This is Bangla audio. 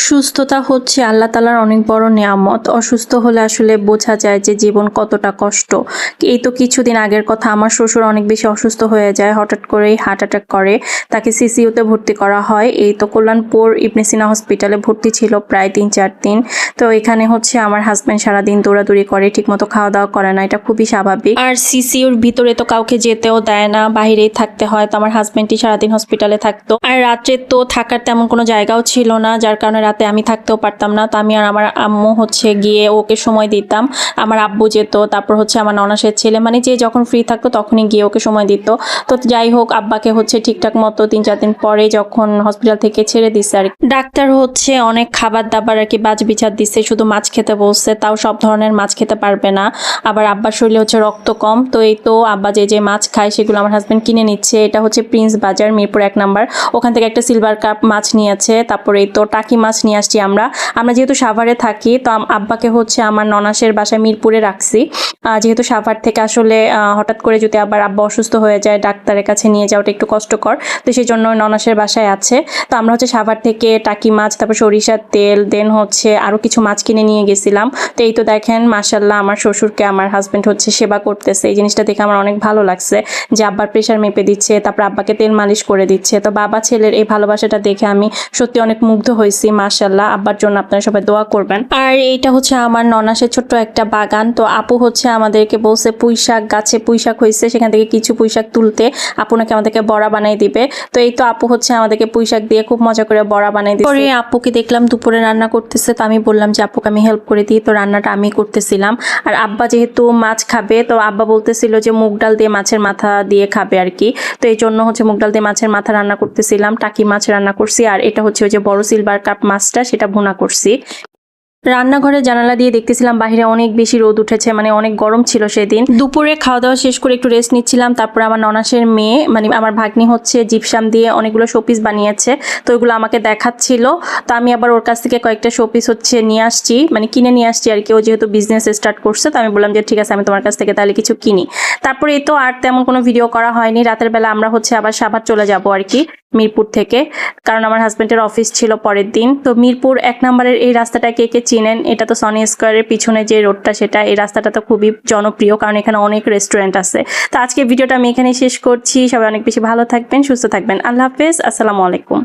সুস্থতা হচ্ছে আল্লাহ তাআলার অনেক বড় নেয়ামত। অসুস্থ হলে আসলে বোঝা যায় যে জীবন কতটা কষ্ট। এই তো কিছুদিন আগের কথা, আমার শ্বশুর অনেক বেশি অসুস্থ হয়ে যায়। হঠাৎ করেই হার্ট অ্যাটাক করে। তাকে সিসিইউতে ভর্তি করা হয়। এই তো কল্যাণপুর ইবনে সিনা হসপিটালে ভর্তি ছিল প্রায় ৩-৪ দিন। তো এখানে হচ্ছে আমার হাসব্যান্ড সারাদিন দৌড়াদৌড়ি করে, ঠিকমতো খাওয়া-দাওয়া করে না। এটা খুবই স্বাভাবিক। আর সিসিইউর ভিতরে তো কাউকে যেতেও দেয় না, বাহিরেই থাকতে হয়। তো আমার হাসব্যান্ডই সারাদিন হসপিটালে থাকতো। আর রাত্রে তো থাকার তেমন কোনো জায়গাও ছিল না, যার কারণে রাতে আমি থাকতেও পারতাম না। তো আমি আর আমার আম্মু হচ্ছে গিয়ে ওকে সময় দিতাম। আমার আব্বু যেত, তারপর হচ্ছে আমার ননাসের ছেলে, মানে যে যখন ফ্রি থাকতো তখনই গিয়ে ওকে সময় দিত। তো যাই হোক, আব্বাকে হচ্ছে ঠিকঠাক মতো ৩-৪ দিন পরে যখন হসপিটাল থেকে ছেড়ে দিচ্ছে আর ডাক্তার হচ্ছে অনেক খাবার দাবার আর কি বাছবিচার দিচ্ছে, শুধু মাছ খেতে বলছে, তাও সব ধরনের মাছ খেতে পারবে না। আবার আব্বার শরীরে হচ্ছে রক্ত কম। তো এই তো আব্বা যে মাছ খায় সেগুলো আমার হাজবেন্ড কিনে নিচ্ছে। এটা হচ্ছে প্রিন্স বাজার, মিরপুর ১ নাম্বার। ওখান থেকে একটা সিলভার কাপ মাছ নিয়েছে। তারপরে এই তো টাকি মাছ নিয়ে আসছি আমরা যেহেতু সাভারে থাকি, তো আব্বাকে হচ্ছে আমার ননাসের বাসায় মিরপুরে রাখছি। যেহেতু সাভার থেকে আসলে হঠাৎ করে যদি আবার আব্বা অসুস্থ হয়ে যায়, ডাক্তারের কাছে নিয়ে যাওয়াটা একটু কষ্টকর। তো সেই জন্য ননাসের বাসায় আছে। তো আমরা হচ্ছে সাভার থেকে টাকি মাছ, তারপর সরিষার তেল, দেন হচ্ছে আরও কিছু মাছ কিনে নিয়ে গেছিলাম। তো এই তো দেখেন মাশাল্লাহ, আমার শ্বশুরকে আমার হাজব্যান্ড হচ্ছে সেবা করতেছে। এই জিনিসটা দেখে আমার অনেক ভালো লাগছে যে আব্বার প্রেশার মেপে দিচ্ছে, তারপর আব্বাকে তেল মালিশ করে দিচ্ছে। তো বাবা ছেলের এই ভালোবাসাটা দেখে আমি সত্যি অনেক মুগ্ধ হয়েছি। মাশাল্লাহ, আব্বার জন্য আপনারা সবাই দোয়া করবেন। আর এইটা হচ্ছে আমার ননাসের ছোট্ট একটা বাগান। তো আপু হচ্ছে আমাদেরকে বলছে পুঁইশাক গাছে পুঁইশাক হয়েছে, সেখান থেকে কিছু পুঁইশাক তুলতে আপু নাকি আমাদেরকে বড়া বানাই দিবে। তো এই তো আপু হচ্ছে আমাদেরকে পুঁইশাক দিয়ে খুব মজা করে বড়া বানাই দিচ্ছে। পরে আপুকে দেখলাম দুপুরে রান্না করতেছে, তো আমি বললাম যে আপুকে আমি হেল্প করে দিই। তো রান্নাটা আমি করতেছিলাম। আর আব্বা যেহেতু মাছ খাবে, তো আব্বা বলতেছিল যে মুগ ডাল দিয়ে মাছের মাথা দিয়ে খাবে আর কি। তো এই জন্য হচ্ছে মুগ ডাল দিয়ে মাছের মাথা রান্না করতেছিলাম, টাকি মাছ রান্না করছি। আর এটা হচ্ছে ওই যে বড় সিলভার কাপ মাছটা, সেটা ভুনা করছি। রান্নাঘরে জানালা দিয়ে দেখতেছিলাম বাহিরে অনেক বেশি রোদ উঠেছে, মানে অনেক গরম ছিল সেদিন। দুপুরে খাওয়া দাওয়া শেষ করে একটু রেস্ট নিচ্ছিলাম। তারপরে আমার ননাসের মেয়ে, মানে আমার ভাগ্নি হচ্ছে জিপসাম দিয়ে অনেকগুলো শোপিস বানিয়েছে। তো ওইগুলো আমাকে দেখাচ্ছিল। তো আমি আবার ওর কাছ থেকে কয়েকটা শোপিস হচ্ছে নিয়ে আসছি, মানে কিনে নিয়ে আসছি আর কি। ও যেহেতু বিজনেস স্টার্ট করছে, তো আমি বললাম যে ঠিক আছে, আমি তোমার কাছ থেকে তাহলে কিছু কিনি। তারপরে এই তো আর তেমন কোনো ভিডিও করা হয়নি। রাতের বেলা আমরা হচ্ছে আবার সাভার চলে যাব আর কি, মিরপুর থেকে, কারণ আমার হাজব্যান্ডের অফিস ছিল পরের দিন। তো মিরপুর 1 নম্বরের এই রাস্তাটা কে কে চিনেন? এটা তো সনি স্কোয়ারের পিছনে যে রোডটা, সেটা এই রাস্তাটা তো খুবই জনপ্রিয়, কারণ এখানে অনেক রেস্টুরেন্ট আছে। তো আজকে ভিডিওটা আমি এখানেই শেষ করছি। সবাই অনেক বেশি ভালো থাকবেন, সুস্থ থাকবেন। আল্লাহ হাফেজ, আসসালামু আলাইকুম।